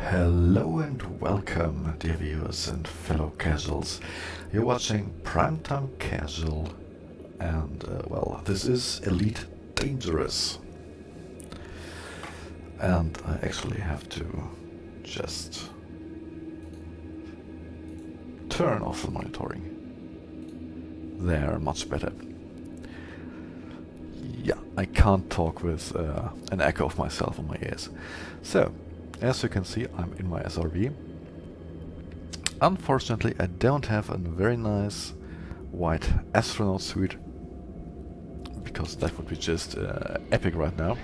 Hello and welcome, dear viewers and fellow casuals. You're watching Primetime Casual, and well, this is Elite Dangerous. And I actually have to just turn off the monitoring. There, much better. Yeah, I can't talk with an echo of myself in my ears. So, as you can see, I'm in my SRV. Unfortunately, I don't have a very nice white astronaut suit, because that would be just epic right now.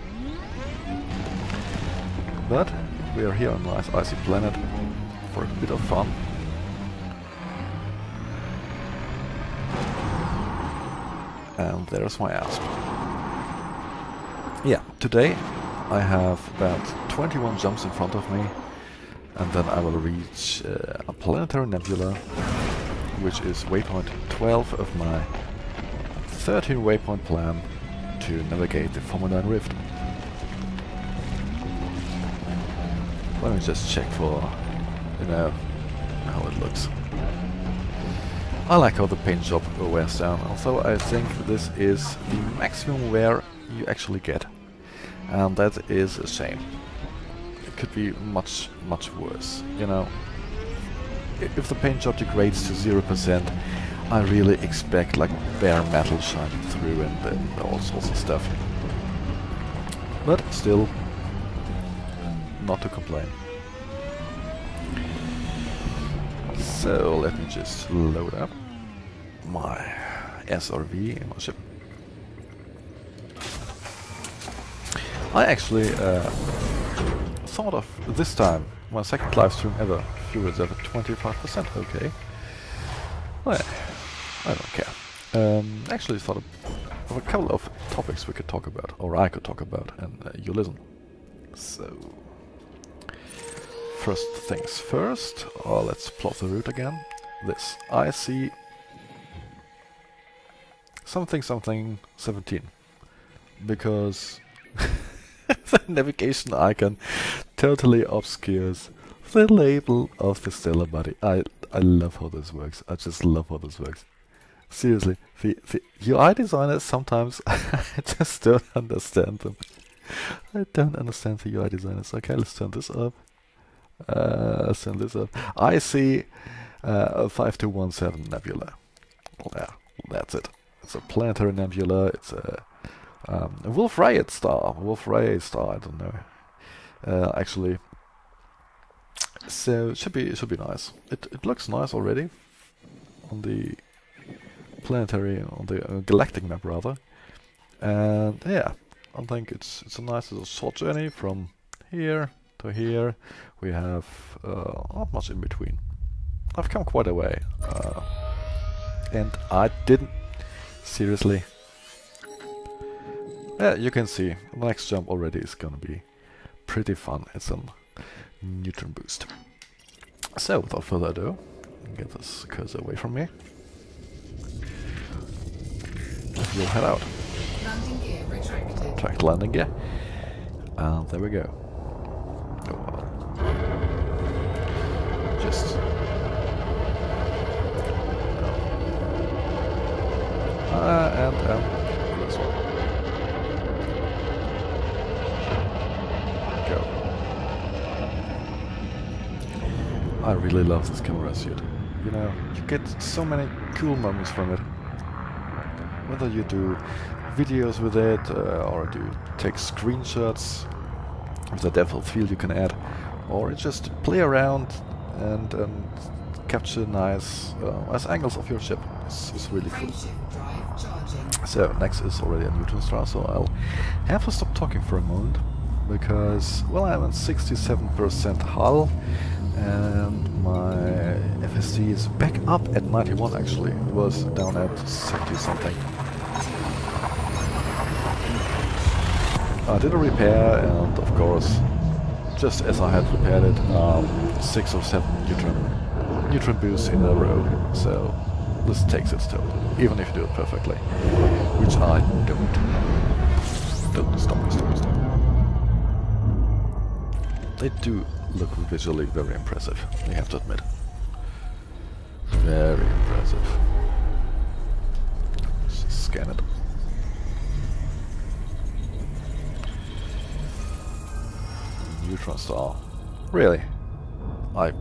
But we are here on a nice icy planet for a bit of fun. And there's my asp. Yeah, today I have about 21 jumps in front of me, and then I will reach a planetary nebula, which is waypoint 12 of my 13 waypoint plan to navigate the Fomalhaut Rift. Let me just check for, you know, how it looks. I like how the paint job wears down, although I think this is the maximum wear you actually get. And that is a shame. It could be much worse, you know. If the paint job degrades to 0%, I really expect like bare metal shining through and all sorts of stuff. But still, not to complain. So let me just load up my SRV in my ship. I actually thought of this time, my second live stream ever, fuel reserve at 25%, okay. Well, I don't care. Actually thought of a couple of topics we could talk about, or I could talk about, and you listen. So, first things first, let's plot the route again. This, I see something 17, because the navigation icon totally obscures the label of the stellar body. I love how this works. I just love how this works. Seriously, the UI designers sometimes I just don't understand them. I don't understand the UI designers. Okay, let's turn this up. Let's turn this up. I see 5217 nebula. Yeah, that's it. It's a planetary nebula. It's a Wolf-Rayet star, I don't know. Actually, so it should be nice. It looks nice already on the planetary, on the galactic map rather. And yeah, I think it's a nice little short journey from here to here. We have not much in between. I've come quite a way, and I didn't seriously. Yeah, you can see the next jump already is gonna be pretty fun. It's a neutron boost. So without further ado, get this cursor away from me. We'll head out. Landing gear retracted. Retract landing gear. And there we go. Oh well. Just and this one. I really love this camera suit. You know, you get so many cool moments from it. Whether you do videos with it, or do take screenshots with the depth of field you can add, or just play around and capture nice angles of your ship. It's really cool. So next is already a neutron star, so I'll have to stop talking for a moment, because, well, I'm at 67% hull, and my FSD is back up at 91 actually. It was down at 70 something. I did a repair, and of course, just as I had repaired it, 6 or 7 neutron boosts in a row. So this takes its toll, even if you do it perfectly, which I don't. Don't stop. They do look visually very impressive, you have to admit. Very impressive. Let's just scan it. Neutron star. Really? I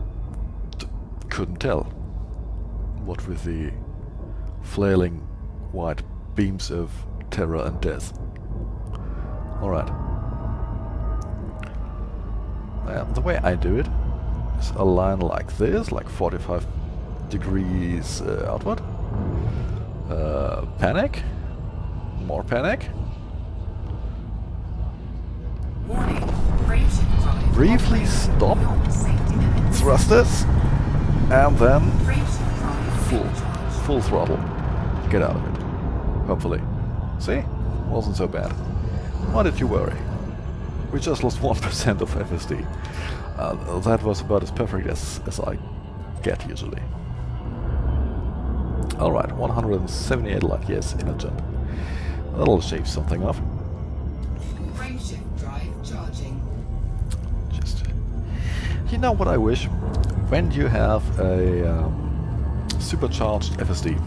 couldn't tell. What with the flailing white beams of terror and death. Alright. The way I do it is a line like this, like 45 degrees outward. Panic. More panic. Warning. Frameshift drive Briefly stop. beyond safety limits. Thrusters. And then Frameshift drive full throttle. Get out of it. Hopefully. See? Wasn't so bad. Why did you worry? We just lost 1% of FSD. That was about as perfect as I get usually. Alright, 178 light years in a jump. That'll shave something off. Frameshift drive charging. Just... You know what I wish? When you have a supercharged FSD.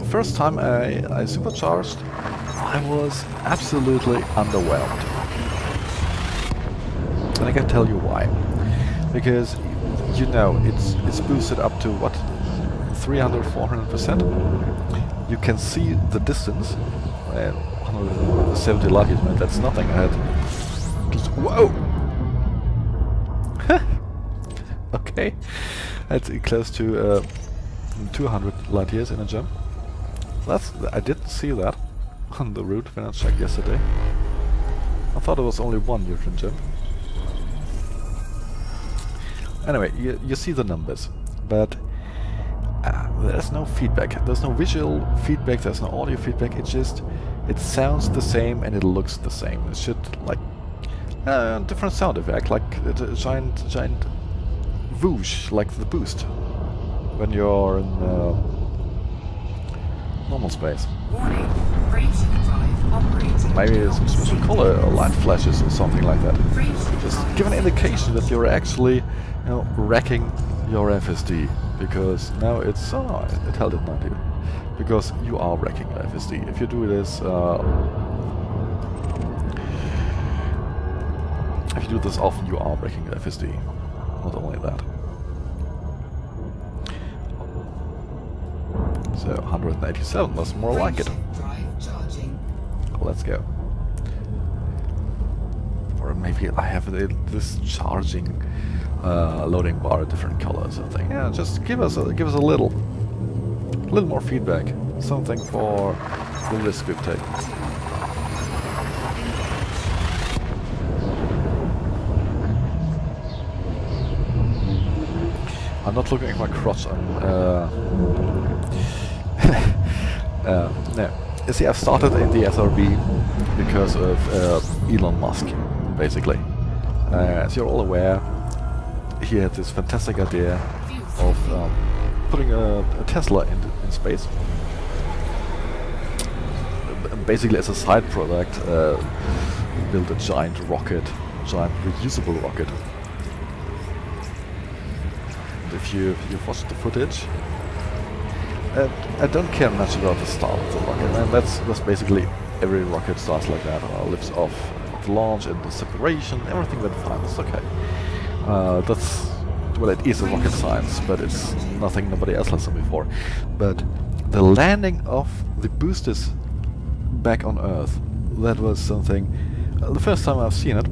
First time I supercharged, I was absolutely underwhelmed. And I can tell you why. Because, you know, it's boosted up to what? 300, 400%. You can see the distance. 170 light years, man, that's nothing. I had just, whoa! Okay. That's close to 200 light years in a jump. I didn't see that on the route when I checked yesterday. I thought it was only one neutron jump. Anyway, you see the numbers, but there's no feedback. There's no visual feedback, there's no audio feedback. It sounds the same and it looks the same. It should, like, different sound effect, like a giant whoosh, like the boost when you're in normal space. Warning. Frameshift drive operating. Maybe some special color or light flashes or something like that. Frameshift Just drive give an indication that you're actually, operating. you know, wrecking your FSD. Because now it's... oh, it held at 90. Because you are wrecking your FSD. If you do this... if you do this often, you are wrecking your FSD. Not only that. So 187, that's more like it. Frameshift drive charging. Let's go. Or maybe I have this charging loading bar, different colors. I think. Yeah, just give us a little more feedback. Something for the risk we've taken. I'm not looking at my crotch. No. You see, I've started in the SRB because of Elon Musk, basically. As you're all aware, he had this fantastic idea of putting a Tesla in space. Basically, as a side product, build a giant reusable rocket. And if you've watched the footage, I don't care much about the start of the rocket, and that's basically every rocket starts like that, lifts off at the launch and the separation, everything went fine, it's okay. That's, well, it is a rocket science, but it's nothing nobody else has done before. But the landing of the boosters back on Earth, that was something, the first time I've seen it,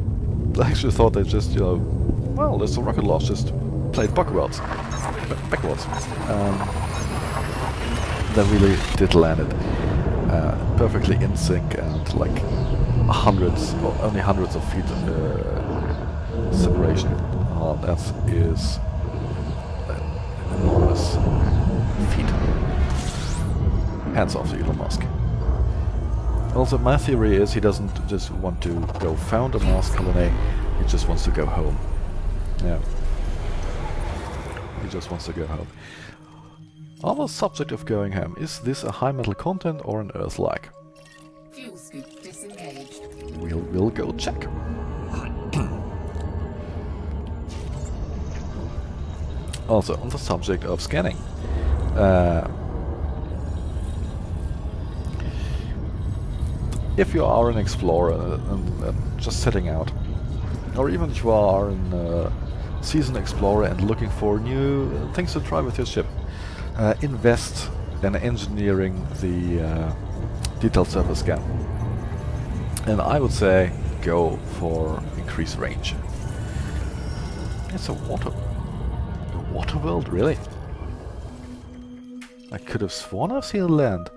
I actually thought they just, you know, well, there's a rocket launch, just played backwards. They really did land it perfectly in sync and like only hundreds of feet separation. That is an enormous feat. Hands off to Elon Musk. Also, my theory is he doesn't just want to go found a Mars colony, he just wants to go home. Yeah. He just wants to go home. On the subject of going home, is this a high metal content or an Earth-like? Fuel scoop disengaged. we'll go check. Also, on the subject of scanning, if you are an explorer and just setting out, or even if you are a seasoned explorer and looking for new things to try with your ship, invest in engineering the detailed surface scan. And I would say go for increased range. It's a water world, really? I could have sworn I've seen land.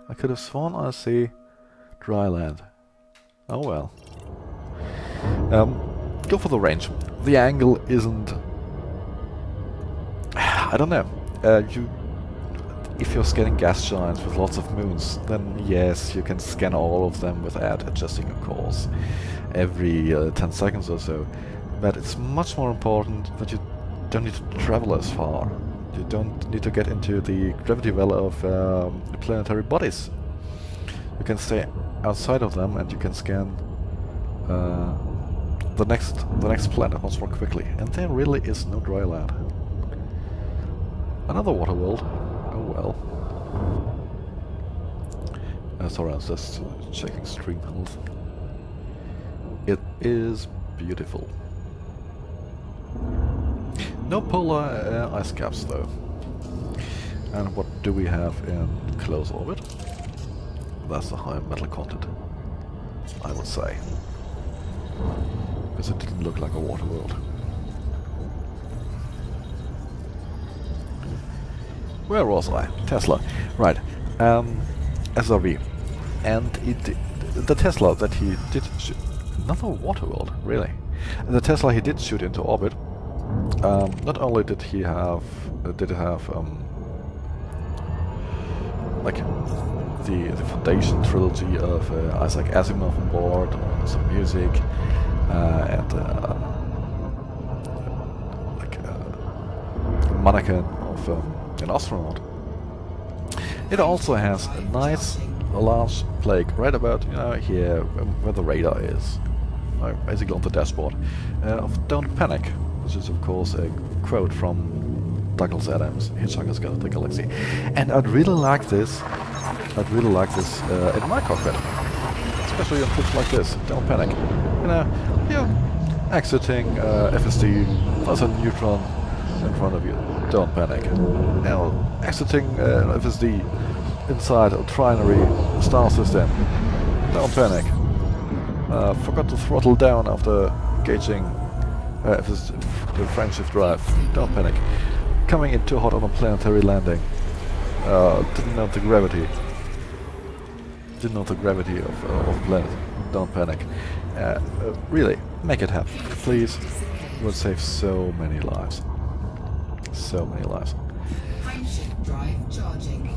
I could have sworn I see dry land. Oh well. Go for the range. The angle isn't... I don't know. If you're scanning gas giants with lots of moons, then yes, you can scan all of them without adjusting your course every 10 seconds or so. But it's much more important that you don't need to travel as far. You don't need to get into the gravity well of planetary bodies. You can stay outside of them and you can scan the next planet much more quickly. And there really is no dry land. Another water world. Oh well. Sorry, I was just checking stream health. It is beautiful. No polar ice caps though. And what do we have in close orbit? That's the high metal content, I would say. Because it didn't look like a water world. Where was I? Tesla. Right. SRV. And the Tesla that he did shoot... Another water world, really. And the Tesla he did shoot into orbit. Not only did he have... like the Foundation trilogy of Isaac Asimov on board, some music, and like a mannequin of an astronaut. It also has a nice large plaque right about here where the radar is, basically on the dashboard, of "Don't Panic," which is of course a quote from Douglas Adams, Hitchhiker's Guide to the Galaxy. And I'd really like this. In my cockpit, especially on trips like this. Don't panic. You're exiting FSD. There's a neutron in front of you. Don't panic. Exiting FSD inside a trinary star system. Don't panic. Forgot to throttle down after gauging the friendship drive. Don't panic. Coming in too hot on a planetary landing. Didn't know the gravity. Didn't know the gravity of the planet. Don't panic. Really, make it happen, please. It would save so many lives. So many lives. Frameshift drive charging.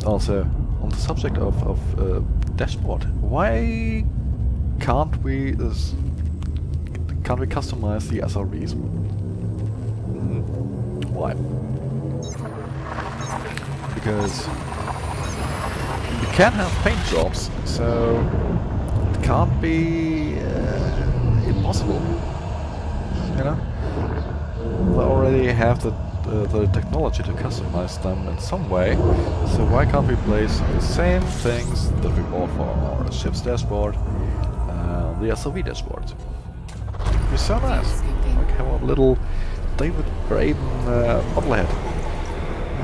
Also, on the subject of dashboard, why can't we customize the SRVs? Why? Because you can have paint jobs, so it can't be impossible. They already have the technology to customize them in some way, so why can't we place the same things that we bought for our ship's dashboard, the SRV dashboard? It'd be so nice. Like have a little David Braben bobblehead,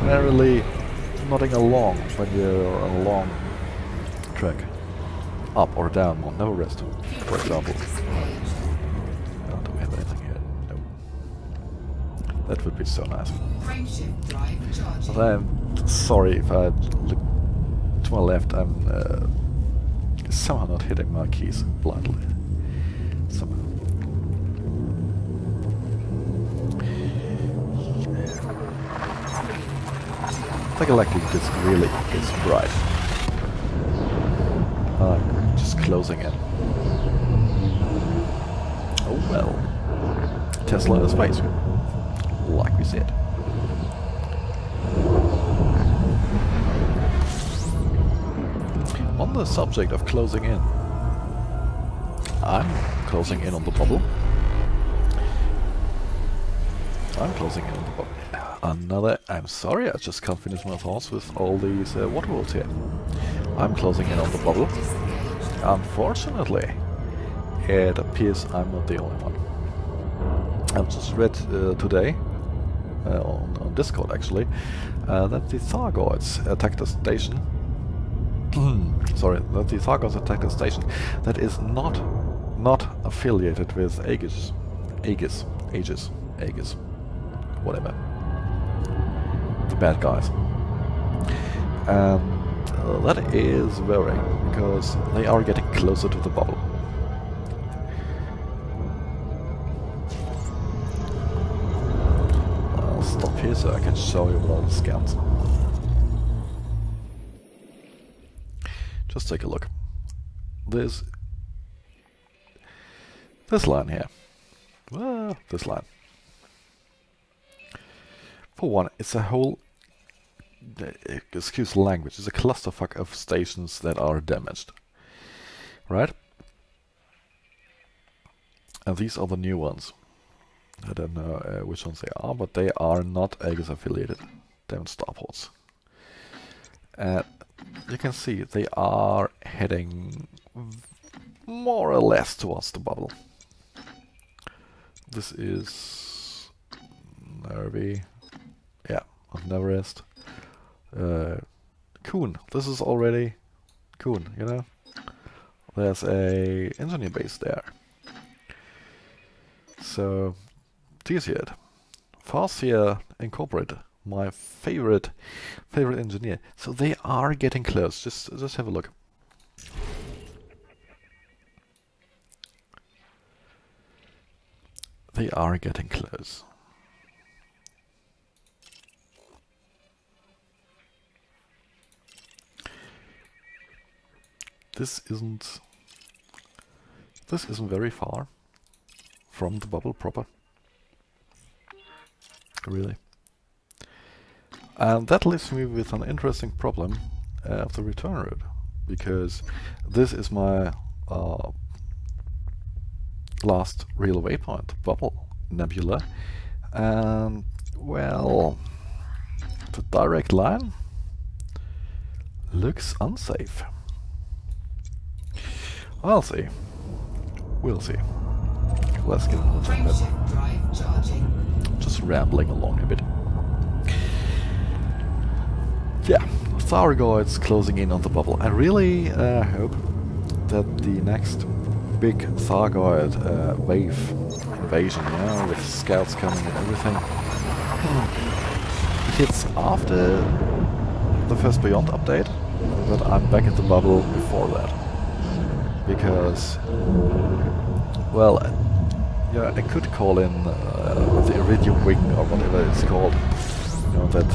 merrily nodding along when you're on a long trek, up or down, will never rest, for example. Do we have anything here? No. That would be so nice. But I'm sorry if I look to my left. I'm somehow not hitting my keys blindly. Somehow. The galactic disk really is bright. Just closing in. Oh well. Tesla in space. Like we said. On the subject of closing in, I'm closing in on the bubble. I'm closing in on the bubble. Another... I'm sorry, I just can't finish my thoughts with all these water worlds here. I'm closing in on the bubble. Unfortunately, it appears I'm not the only one. I've just read today, on Discord actually, that the Thargoids attacked a station. Sorry, that the Thargoids attacked a station that is not affiliated with Aegis, whatever. The bad guys. And that is worrying, because they are getting closer to the bubble. I'll stop here so I can show you all the scans. Just take a look. This line here. Well, this line. For one, it's a whole, excuse the language, it's a clusterfuck of stations that are damaged. Right? And these are the new ones. I don't know which ones they are, but they are not Aegis affiliated. They're starports. And you can see they are heading more or less towards the bubble. This is Nervi. Yeah, of Neverest. Kuhn. This is already Kuhn, you know? There's a engineer base there. So, Tesiad. Farsia Incorporated. My favorite engineer. So they are getting close. Just have a look. They are getting close. This isn't very far from the bubble proper. Really. And that leaves me with an interesting problem of the return route, because this is my last real waypoint, bubble, nebula, and well, the direct line looks unsafe. I'll see. We'll see. Let's get on the just rambling along a bit. Yeah, Thargoids closing in on the bubble. I really hope that the next big Thargoid wave invasion, yeah, with scouts coming and everything, hits after the first Beyond update, but I'm back at the bubble before that. Because, well, yeah, I could call in the Iridium Wing or whatever it's called, you know, that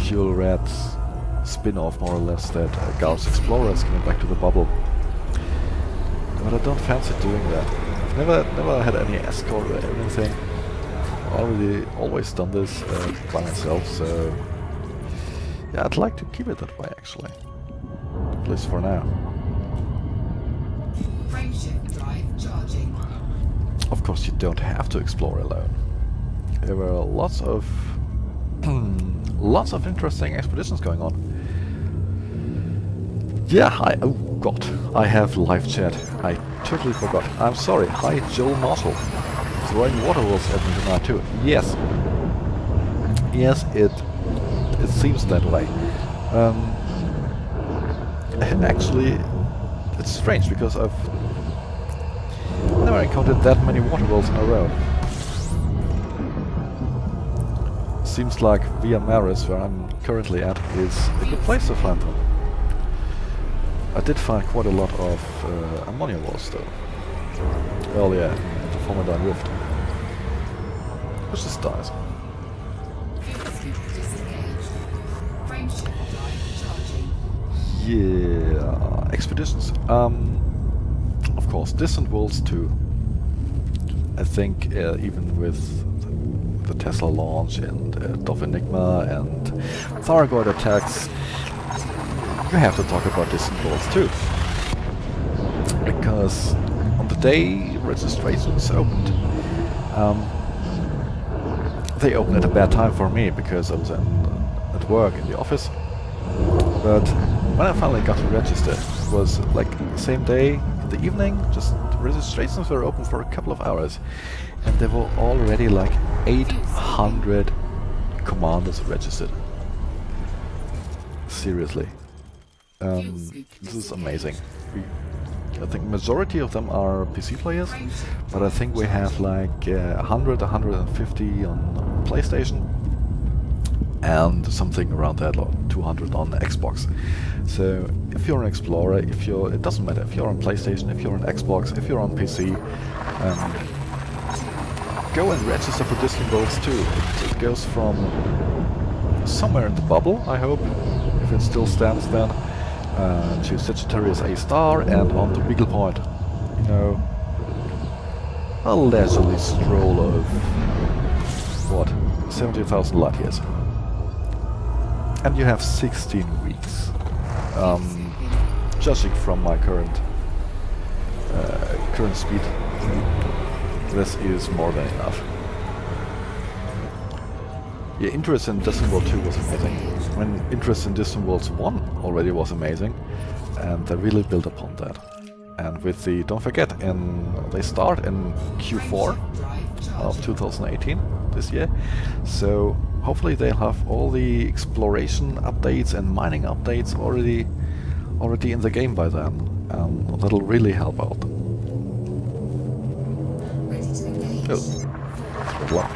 Fuel Red spin-off, more or less, that Gauss Explorer is coming back to the bubble. But I don't fancy doing that. I've never had any escort or anything. I've always done this by myself, so yeah, I'd like to keep it that way, actually. At least for now. Frameshift drive charging. Of course, you don't have to explore alone. There were lots of interesting expeditions going on. Yeah, oh god, I have live chat. I totally forgot. I'm sorry. Hi, Joel Marshall. Throwing water worlds at me tonight too. Yes. Yes, it seems that way. Actually, it's strange because I've never encountered that many water worlds in a row. Seems like Via Maris, where I'm currently at, is a good place to find them. I did find quite a lot of ammonia walls though, earlier in the Formidine Rift. Which just dies. Yeah, expeditions. Of course, Distant Worlds 2. I think even with the Tesla launch and Dov Enigma and Thargoid attacks, you have to talk about Distant Worlds 2. because on the day registrations opened, they opened at a bad time for me because I was at work in the office. But when I finally got to register, it was like the same day in the evening. Just the registrations were open for a couple of hours, and there were already like 800 commanders registered. Seriously, this is amazing. I think majority of them are PC players, but I think we have like 100, 150 on PlayStation, and something around that, like 200 on Xbox. So if you're an explorer, it doesn't matter if you're on PlayStation, if you're on Xbox, if you're on PC, go and register for Distant Worlds 2. It goes from somewhere in the bubble, I hope, if it still stands then, to Sagittarius A star and on to Beagle Point. You know, a leisurely stroll of, what, 70,000 light years. And you have 16 weeks. Judging from my current speed, this is more than enough. Yeah, interest in Distant World 2 was amazing. When interest in Distant Worlds 1 already was amazing, and they really built upon that. And with the, don't forget, they start in Q4 of 2018 this year, so hopefully they'll have all the exploration updates and mining updates already in the game by then, and that'll really help out. Oh, wow.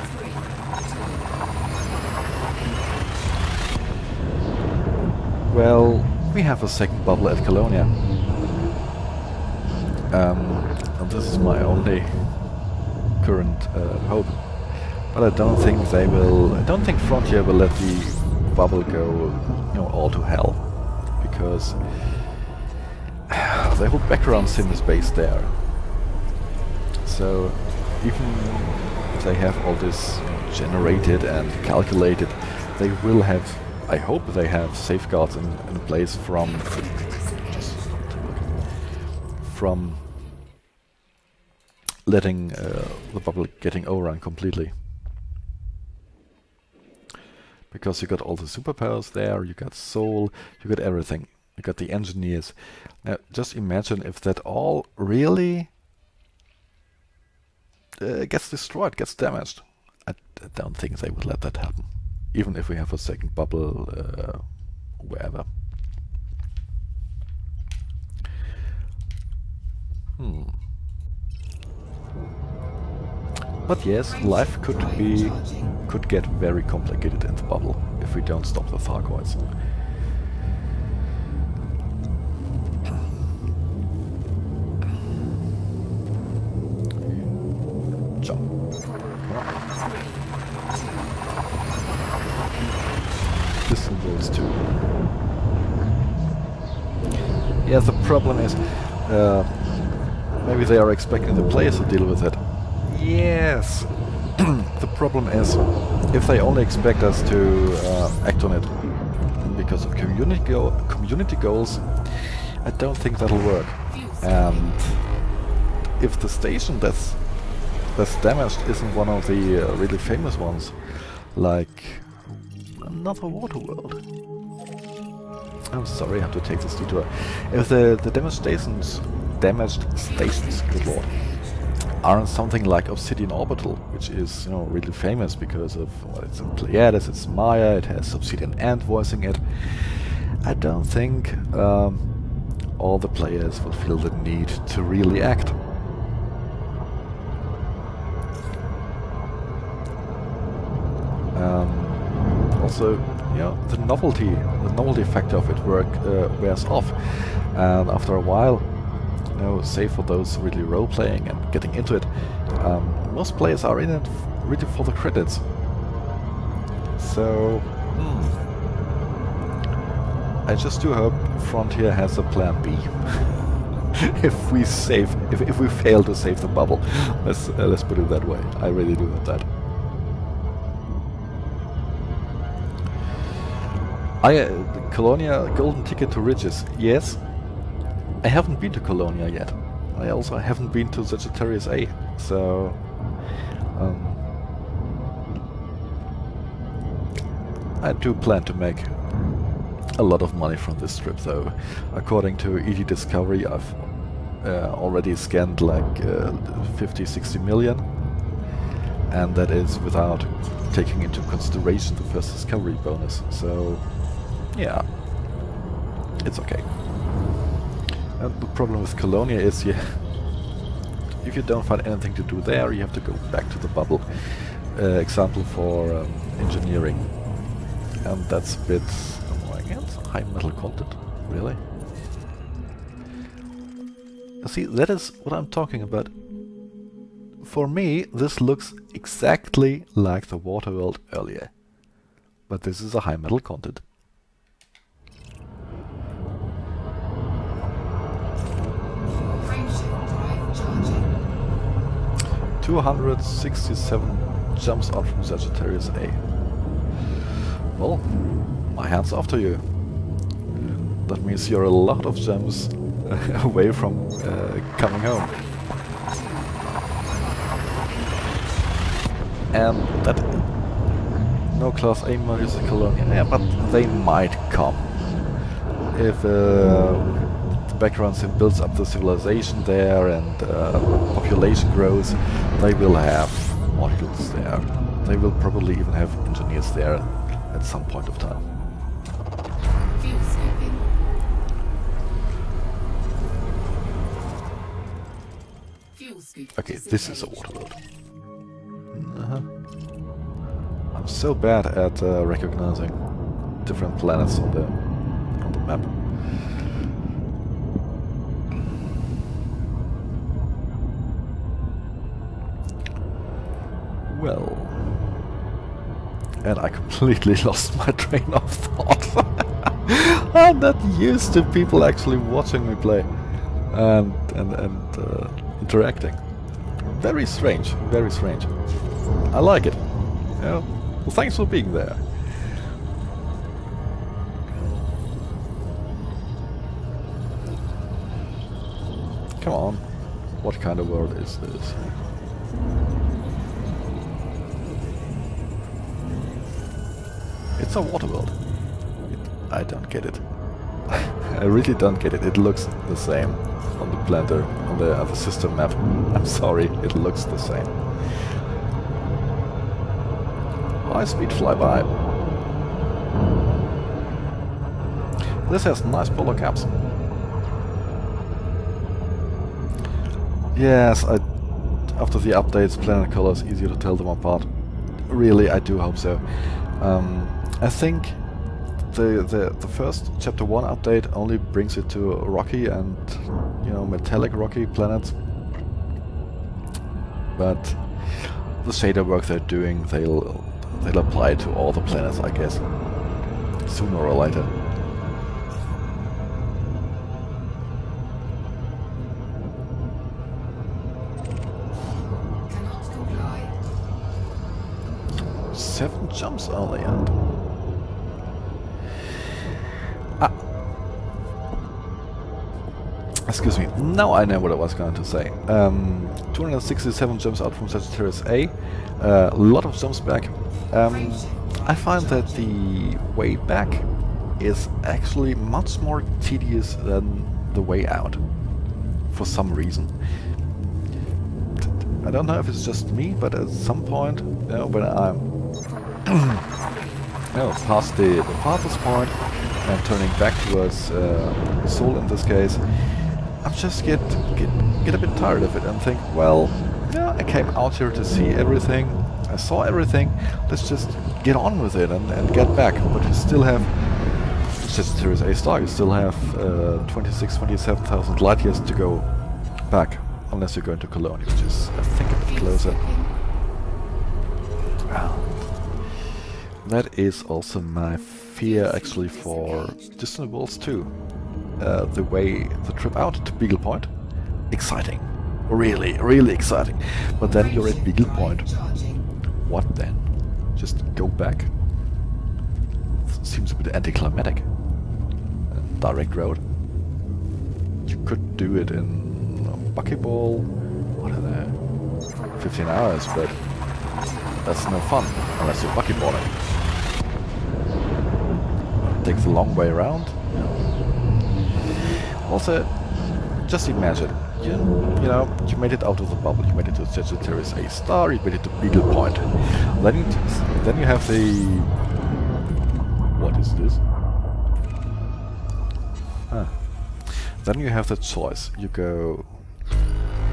Well, we have a second bubble at Colonia, and this is my only current hope. But I don't think they will. I don't think Frontier will let the bubble go, you know, all to hell, because the whole background sim is based there. So even if they have all this, you know, generated and calculated, they will have. I hope they have safeguards in place from letting the bubble getting overrun completely. Because you got all the superpowers there, you got Soul, you got everything, you got the engineers. Now just imagine if that all really gets destroyed, gets damaged. I don't think they would let that happen. Even if we have a second bubble wherever. But yes, life could get very complicated in the bubble if we don't stop the Thargoids. Jump. Distant Worlds 2. Yeah, the problem is maybe they are expecting the players to deal with it. Yes. The problem is if they only expect us to act on it because of community goals, I don't think that'll work. And if the station that's damaged isn't one of the really famous ones, like another water world. I'm sorry, I have to take this detour. If the damaged stations, good lord, aren't something like Obsidian Orbital, which is, you know, really famous because of, well, it's in Pleiades, it's Maya, it has Obsidian Ant voicing it, I don't think all the players will feel the need to really act. Also, you know, the novelty factor of it wears off, and after a while, you know, save for those really role-playing and getting into it, most players are in it really for the credits. So, I just do hope Frontier has a plan B. if we fail to save the bubble, let's put it that way. I really do hope that. Colonia, golden ticket to riches. Yes, I haven't been to Colonia yet. I also haven't been to Sagittarius A, so I do plan to make a lot of money from this trip, though. According to ED Discovery, I've already scanned like 50-60 million, and that is without taking into consideration the first discovery bonus, so yeah, it's okay. And the problem with Colonia is, if you don't find anything to do there, you have to go back to the bubble. Example for engineering, and that's a bit annoying. It's high metal content, really. See, that is what I'm talking about. For me, this looks exactly like the water world earlier, but this is a high metal content. Frameshift drive charging. 267 jumps out from Sagittarius A. Well, my hand's off to you. That means you're a lot of jumps away from coming home. And that no Class A modules in Colonia, yeah, but they might come. If the background sim builds up the civilization there and population grows, they will have modules there. They will probably even have engineers there at some point of time. Fuel scoping. Fuel scoop. Okay, this is a water world. I'm so bad at recognizing different planets on the map. Well, and I completely lost my train of thought. I'm not used to people actually watching me play and interacting. Very strange, very strange. I like it. Yeah. Well, thanks for being there. Come on. What kind of world is this? It's a water world. I don't get it. I really don't get it. It looks the same on the planter, on the system map. I'm sorry, it looks the same. High-speed flyby. This has nice polar caps. Yes, after the updates, planet colors, easier to tell them apart. Really, I do hope so. I think the first Chapter 1 update only brings it to rocky and, you know, metallic rocky planets. But the shader work they're doing, they'll apply to all the planets, I guess, sooner or later. Cannot comply. 7 jumps only, and excuse me, now I know what I was going to say. 267 jumps out from Sagittarius A, a lot of jumps back. I find that the way back is actually much more tedious than the way out, for some reason. I don't know if it's just me, but at some point, you know, when I'm past the farthest point and turning back towards Seoul in this case, I just get a bit tired of it and think, well, yeah, I came out here to see everything, I saw everything, let's just get on with it and get back. But you still have Sagittarius A star, you still have 27,000 light years to go back, unless you're going to Cologne, which is, I think, a bit closer. Well, that is also my fear, actually, for Distant Worlds 2. The trip out to Beagle Point, exciting, really exciting. But then you're at Beagle Point. What then? Just go back? Seems a bit anticlimactic. Direct road. You could do it in buckyball, I don't know, 15 hours, but that's no fun unless you're buckyballing. Takes a long way around. Also, just imagine, you know, you made it out of the bubble, you made it to Sagittarius A star, you made it to Beagle Point. Then you have the... What is this? Ah. Then you have the choice. You go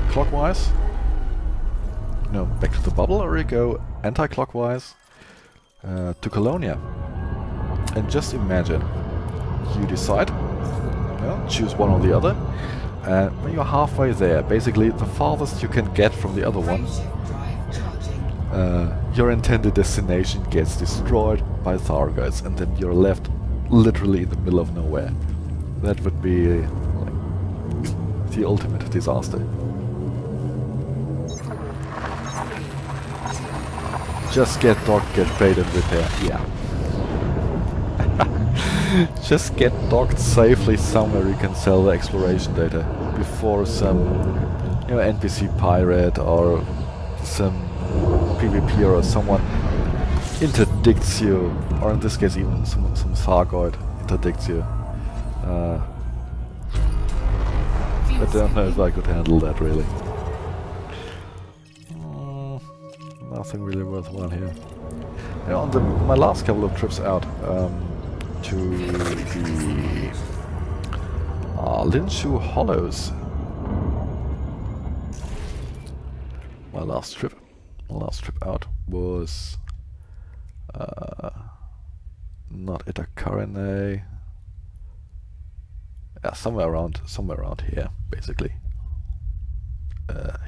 clockwise, no, back to the bubble, or you go anti-clockwise to Colonia. And just imagine, you decide, choose one or the other, and when you're halfway there, basically the farthest you can get from the other one, your intended destination gets destroyed by Thargoids, and then you're left literally in the middle of nowhere. That would be like the ultimate disaster. Just get docked, get paid and repair. Yeah. Just get docked safely somewhere you can sell the exploration data before some, NPC pirate or some PvP or someone interdicts you, or in this case even some Thargoid interdicts you. I don't know if I could handle that really. Nothing really worthwhile here. On my last couple of trips out to the Linshu Hollows. My last trip out was not Itakarene. Yeah, somewhere around here, basically.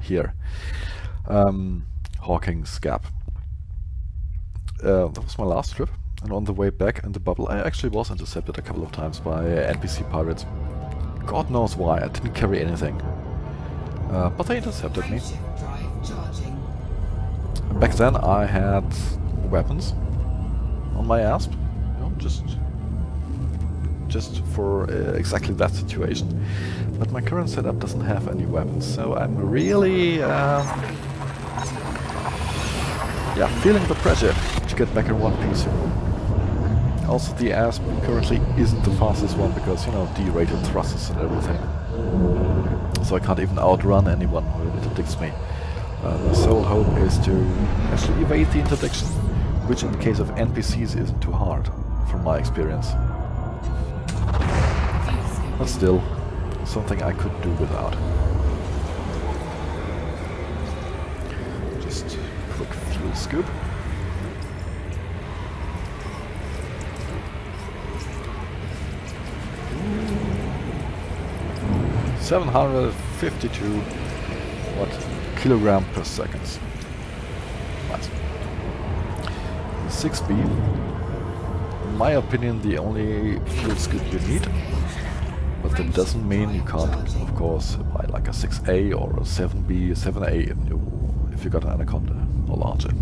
Here, Hawking's Gap. That was my last trip, and on the way back in the bubble, I actually was intercepted a couple of times by NPC pirates. God knows why. I didn't carry anything, but they intercepted me. Back then, I had weapons on my asp, just for exactly that situation. But my current setup doesn't have any weapons, so I'm really feeling the pressure to get back in one piece. Also, the asp currently isn't the fastest one because, D-rated thrusters and everything. So I can't even outrun anyone who interdicts me. My sole hope is to actually evade the interdiction, which in the case of NPCs isn't too hard, from my experience. But still, something I could do without. Just quick fuel scoop. Mm. 752 kilogram per second. Nice. 6B. In my opinion, the only fuel scoop you need. But that doesn't mean you can't, of course, buy like a 6A or a 7B, 7A if you got an Anaconda or larger.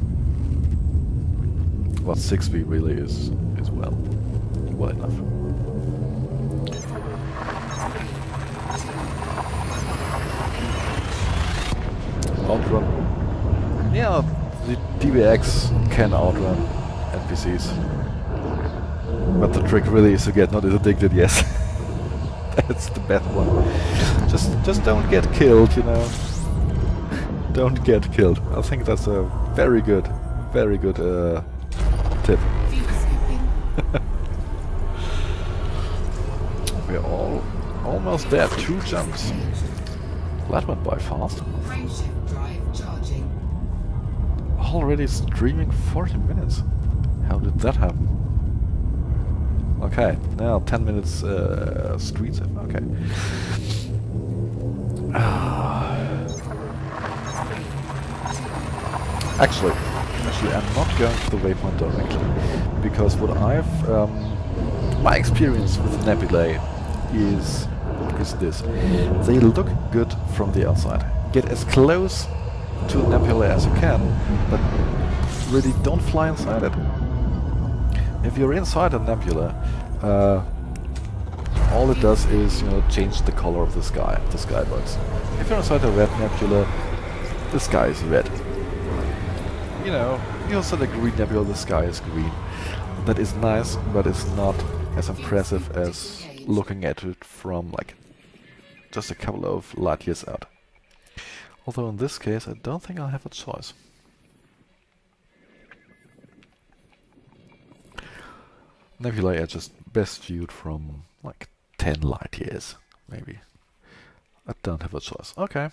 But 6B really is well enough. Outrun. Yeah, the DBX can outrun NPCs. But the trick really is to get not interdicted, yes. That's the best one. Just don't get killed, Don't get killed. I think that's a very good tip. We're almost there. 2 jumps. That went by fast. Already streaming 40 minutes. How did that happen? Okay, now 10 minutes streets. Okay. Actually, I'm not going to the waypoint directly, because what my experience with nebulae is this: they look good from the outside. Get as close to a nebula as you can, but really don't fly inside it. If you're inside a nebula, all all it does is, you know, change the color of the sky, the skybox. If you're inside a red nebula, the sky is red. You know, you're inside a green nebula, the sky is green. That is nice, but it's not as impressive as looking at it from like just a couple of light years out. Although in this case, I don't think I'll have a choice. Nebulae are just best viewed from like 10 light years, maybe. I don't have a choice. Okay.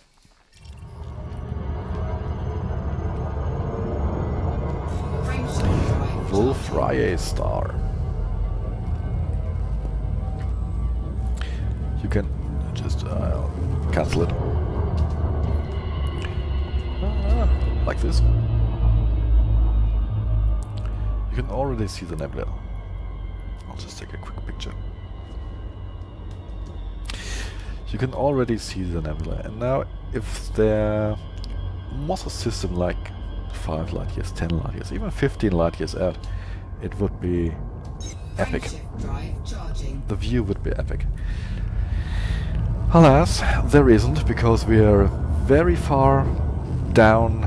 Wolf-Rayet star. You can just cancel it. Like this. You can already see the nebula. I'll just take a quick picture. You can already see the nebula, and now if there was a system like 5 light years, 10 light years, even 15 light years out, it would be epic. The view would be epic. Alas, there isn't, because we are very far down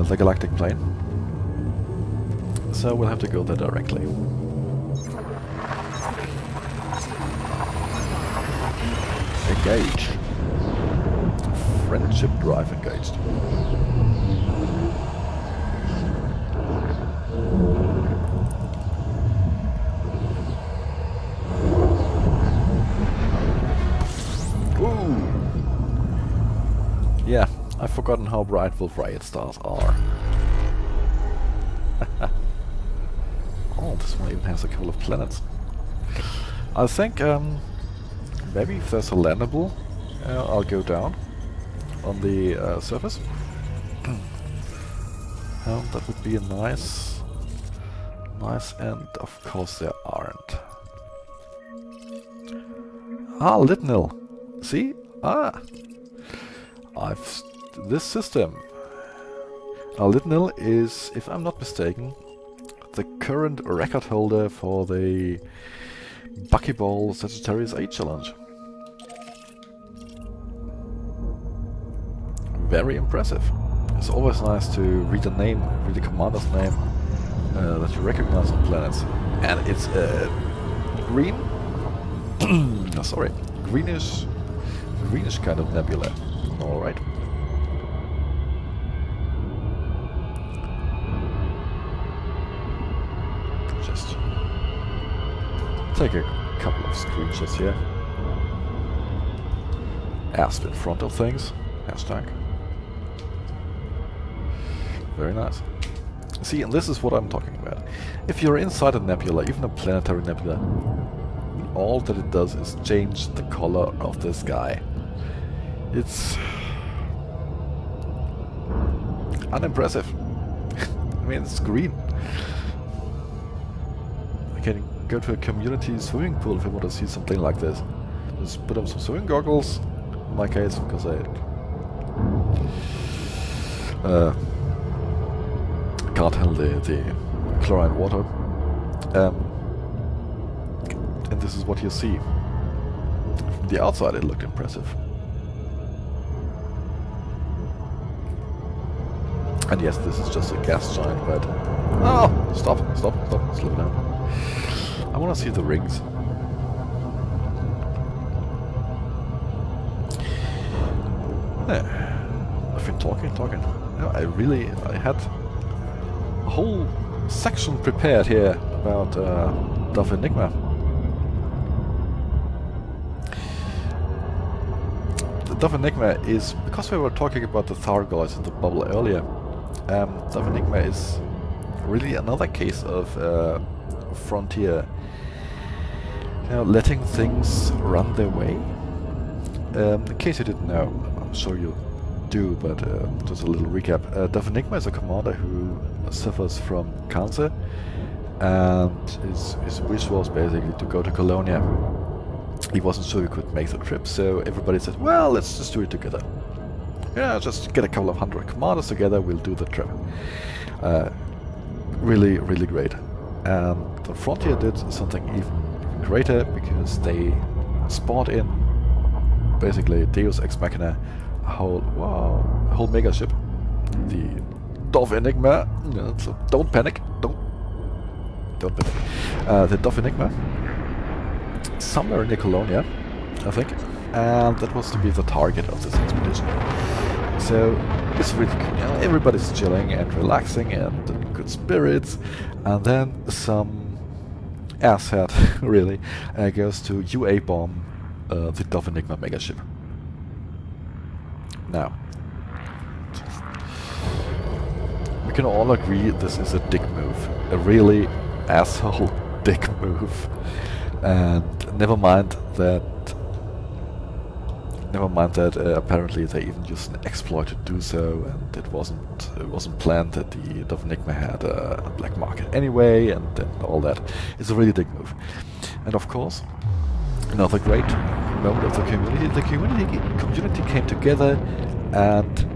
the galactic plane. So we'll have to go there directly. Engage. Friendship drive engaged. Ooh. Yeah, I've forgotten how bright Wolf-Rayet stars are. Oh, this one even has a couple of planets. I think maybe if there's a landable, I'll go down on the surface. That would be a nice, and of course there aren't. Ah, Litnil. See? Ah, this system. Litnil is, if I'm not mistaken, the current record holder for the Buckyball Sagittarius A challenge. Very impressive. It's always nice to read the name, read the commander's name that you recognize on planets. And it's green, no, sorry, greenish kind of nebula. Alright. Just take a couple of screenshots here. Asp in front of things. Hashtag. Very nice. See, and this is what I'm talking about. If you're inside a nebula, even a planetary nebula, all that it does is change the color of the sky. It's unimpressive. I mean, it's green. I can go to a community swimming pool if I want to see something like this. Just put on some swimming goggles, in my case, because I can't handle the chlorine water. And this is what you see. From the outside it looked impressive. And yes, this is just a gas giant, but... Oh! Stop, slow down. I want to see the rings. I've been talking. No, I had a whole section prepared here about Dove Enigma. The Dove Enigma is, because we were talking about the Thargoids in the bubble earlier, Dove Enigma is really another case of Frontier, you know, letting things run their way. In case you didn't know, I'm sure you do, but just a little recap. Dove Enigma is a commander who suffers from cancer, and his wish was basically to go to Colonia. He wasn't sure he could make the trip, so everybody said, well, let's just do it together. Yeah, just get a couple of 100 commanders together, we'll do the trip. Really, really great. And the Frontier did something even greater, because they spawned in basically Deus Ex Machina, a whole mega ship, the Dove Enigma. No, so don't panic, don't panic. The Dove Enigma, somewhere near Colonia, I think, and that was to be the target of this expedition. So it's really cool. You know, everybody's chilling and relaxing and in good spirits, and then some asshat really goes to UA bomb the Dove Enigma megaship. Now, we can all agree this is a dick move, a really asshole dick move, and never mind that apparently they even used an exploit to do so, and it wasn't planned that the Dove Enigma had a black market anyway, and all that. It's a really big move. And of course, another great moment of the community. The community came together and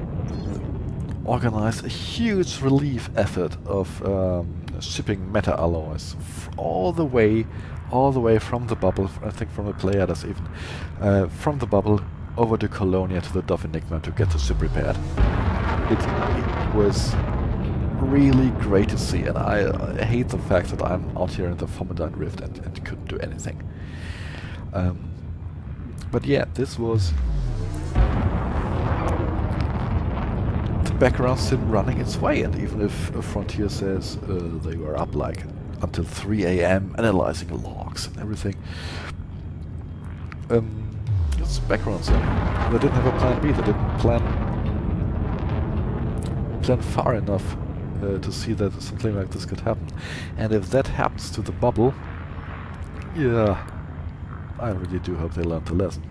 organized a huge relief effort of shipping meta alloys all the way from the bubble. I think from the Pleiades even, from the bubble over to Colonia to the Dove Enigma to get the ship repaired. It was really great to see, and I hate the fact that I'm out here in the Formidine Rift and couldn't do anything. But yeah, this was the background sim running its way, and even if Frontier says they were up like until 3 AM analyzing logs and everything, it's background sim. They didn't have a plan B. They didn't plan far enough to see that something like this could happen. And if that happens to the bubble, yeah, I really do hope they learned the lesson.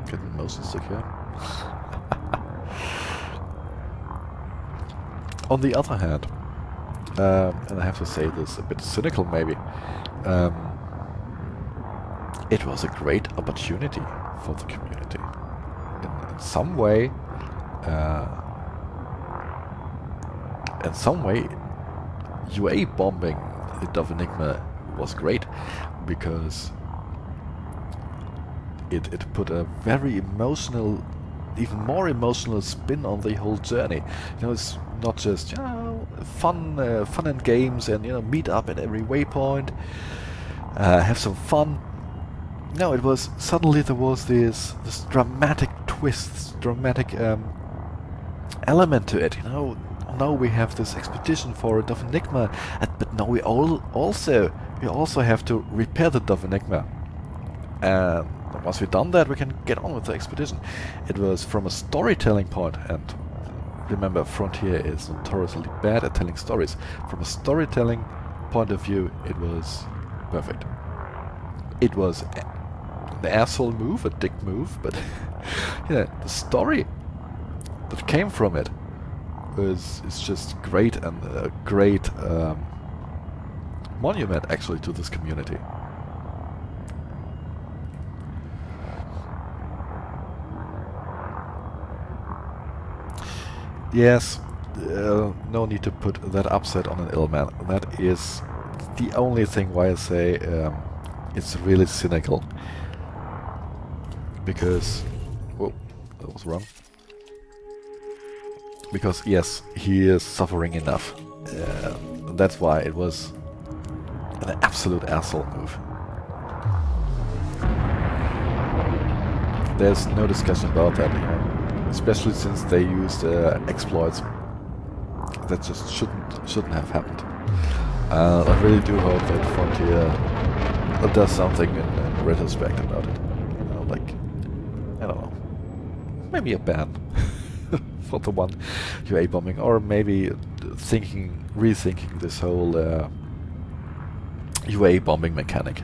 Getting motion sick here. On the other hand, and I have to say this a bit cynical maybe, it was a great opportunity for the community. In some way, UA bombing the Dove Enigma was great, because it put a very emotional, even more emotional spin on the whole journey. You know, it's not just, you know, fun and games and, you know, meet up at every waypoint, have some fun. No, it was suddenly there was this dramatic twist, this dramatic element to it. You know, now we have this expedition for a Dove Enigma, but now we also have to repair the Dove Enigma. And once we've done that, we can get on with the expedition. It was from a storytelling point, and remember, Frontier is notoriously bad at telling stories. From a storytelling point of view, it was perfect. It was an asshole move, a dick move, but yeah, the story that came from it is just great, and a great monument actually to this community. Yes, no need to put that upset on an ill man. That is the only thing why I say it's really cynical. Because, whoa, that was wrong. Because yes, he is suffering enough. That's why it was an absolute asshole move. There's no discussion about that, you know. Especially since they used exploits that just shouldn't have happened. I really do hope that Frontier does something in retrospect about it. You know, like, I don't know, maybe a ban for the one UA bombing, or maybe rethinking this whole UA bombing mechanic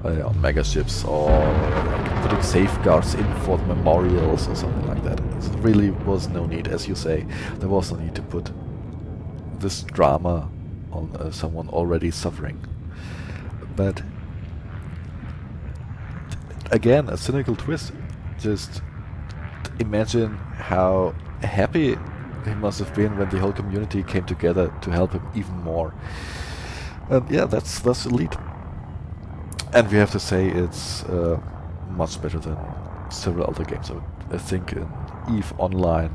on megaships, or like putting safeguards in for the memorials or something like that. There really was no need, as you say, there was no need to put this drama on someone already suffering. But again, a cynical twist. Just imagine how happy he must have been when the whole community came together to help him even more. And yeah, that's elite. And we have to say it's much better than several other games. I think in EVE Online,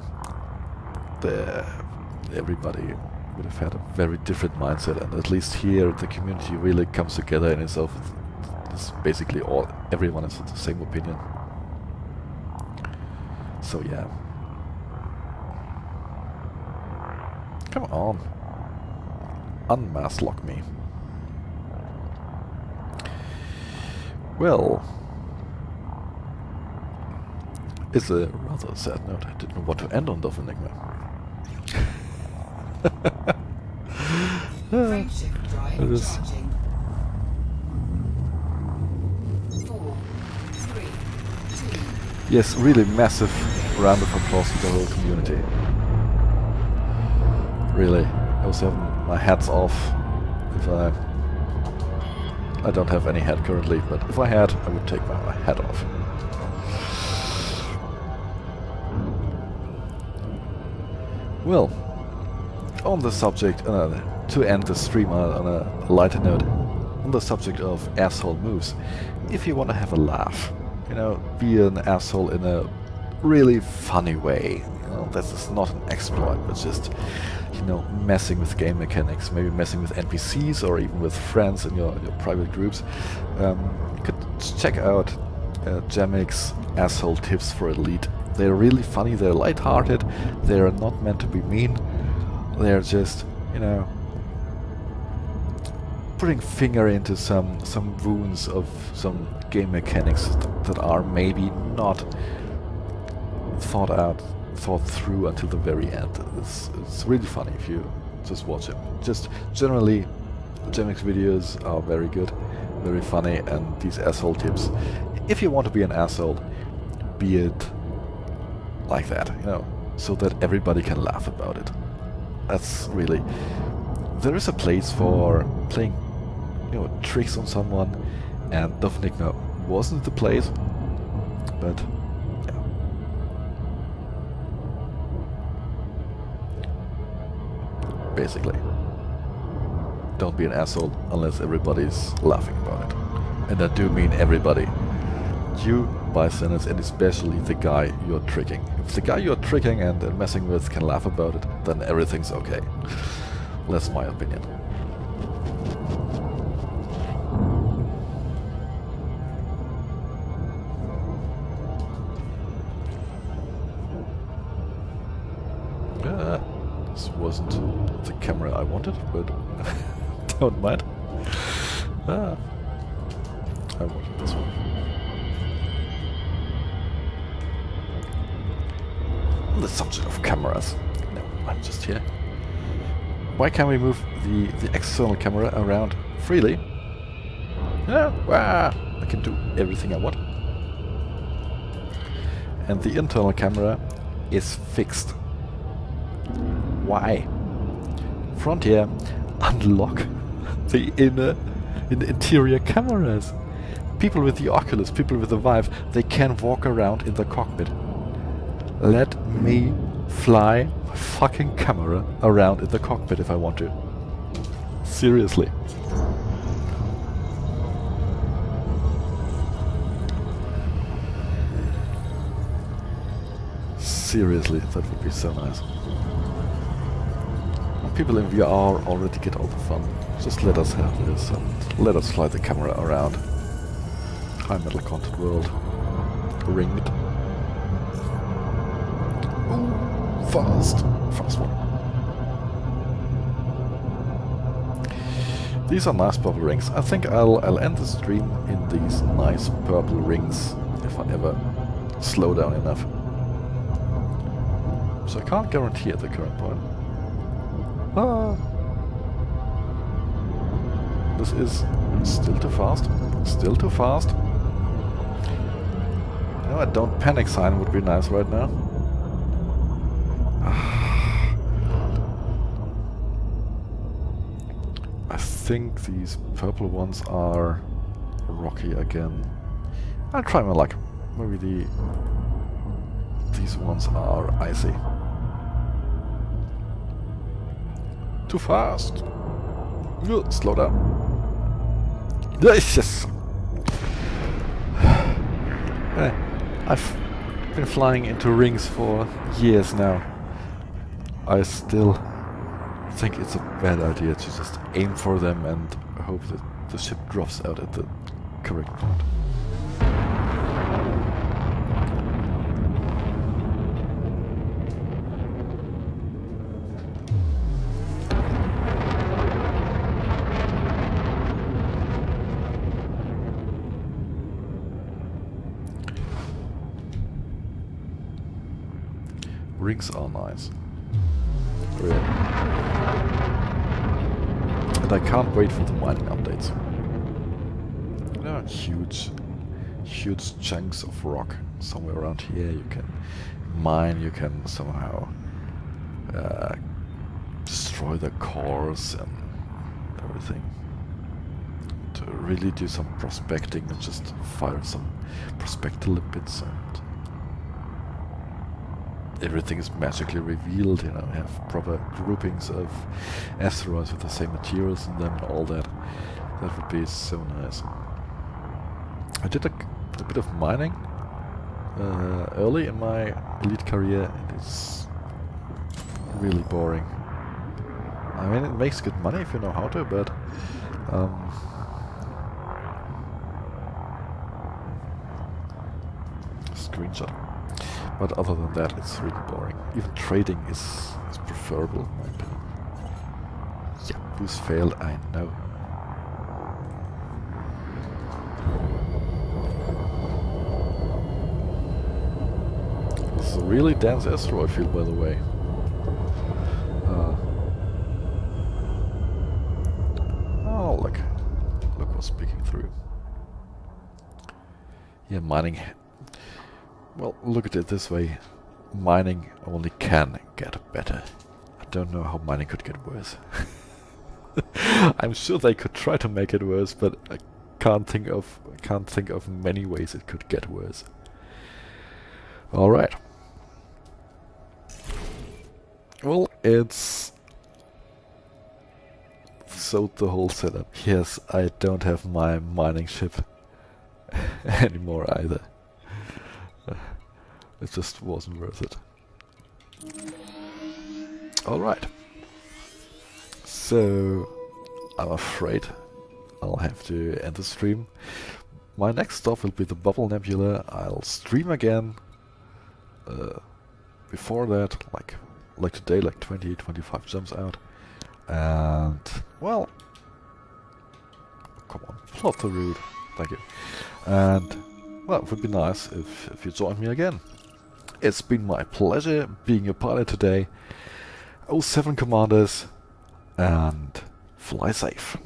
everybody would have had a very different mindset, and at least here the community really comes together in itself. It's basically everyone has the same opinion. So yeah. Come on. Unmask lock me. Well, it's a rather sad note. I didn't know what to end on, Dove Enigma. Frameshift drive It is. charging. 4, 3, 2. Yes, really massive round of applause to the whole community. Really, I was having my hats off. If I don't have any hat currently, but if I had, I would take my hat off. Well, on the subject, to end the stream on a lighter note, on the subject of asshole moves, if you want to have a laugh, you know, be an asshole in a really funny way, you know, this is not an exploit, but just, you know, messing with game mechanics, maybe messing with NPCs or even with friends in your private groups, you could check out Jamik's asshole tips for Elite. They're really funny, they're lighthearted, they're not meant to be mean, they're just, you know, putting finger into some wounds of some game mechanics that are maybe not thought through until the very end. It's really funny if you just watch him. Just generally, Jamik's videos are very good, very funny, and these asshole tips, if you want to be an asshole, be it like that, you know, so that everybody can laugh about it. That's really... There is a place for playing, you know, tricks on someone, and Dove Enigma wasn't the place, but yeah. Basically, don't be an asshole unless everybody's laughing about it. And I do mean everybody. You, bystanders, and especially the guy you're tricking. If the guy you're tricking and messing with can laugh about it, then everything's okay. That's my opinion. This wasn't the camera I wanted, but don't mind. I wanted this one. On the subject of cameras. No, I'm just here. Why can't we move the external camera around freely? Yeah, wow, I can do everything I want. And the internal camera is fixed. Why? Frontier, unlock the interior cameras. People with the Oculus, people with the Vive, they can walk around in the cockpit. Let me fly my fucking camera around in the cockpit if I want to. Seriously. Seriously, that would be so nice. People in VR already get all the fun. Just let us have this and let us fly the camera around. High metal content world. Ring it. Ooh, fast. Fast one. These are nice purple rings. I think I'll end the stream in these nice purple rings if I ever slow down enough. So I can't guarantee at the current point. This is still too fast. Still too fast. You know, a don't panic sign would be nice right now. I think these purple ones are rocky again. I'll try my luck. Maybe these ones are icy. Too fast. Slow down. Yes. I've been flying into rings for years now. I still think it's a bad idea to just aim for them and hope that the ship drops out at the correct point. Rings are nice. Really. And I can't wait for the mining updates. You know, huge chunks of rock somewhere around here you can mine, you can somehow destroy the cores and everything. To really do some prospecting and just fire some prospector lipids and everything is magically revealed, you know, have proper groupings of asteroids with the same materials in them and all that. That would be so nice. I did a bit of mining early in my elite career, and it's really boring. I mean, it makes good money if you know how to, but screenshot. But other than that, it's really boring. Even trading is preferable, in my opinion. Yeah, boost failed, I know. This is a really dense asteroid field, by the way. Oh, look what's peeking through. Yeah, mining. Well, look at it this way. Mining only can get better. I don't know how mining could get worse. I'm sure they could try to make it worse, but I can't think of many ways it could get worse. All right. Well, it's sold the whole setup. Yes, I don't have my mining ship anymore either. It just wasn't worth it. Alright. So, I'm afraid I'll have to end the stream. My next stop will be the Bubble Nebula. I'll stream again. Before that, like today, like 20-25 jumps out. And, well... Come on, plot the route. Thank you. And... well, it would be nice if you joined me again. It's been my pleasure being your pilot today. 07 Commanders, and fly safe.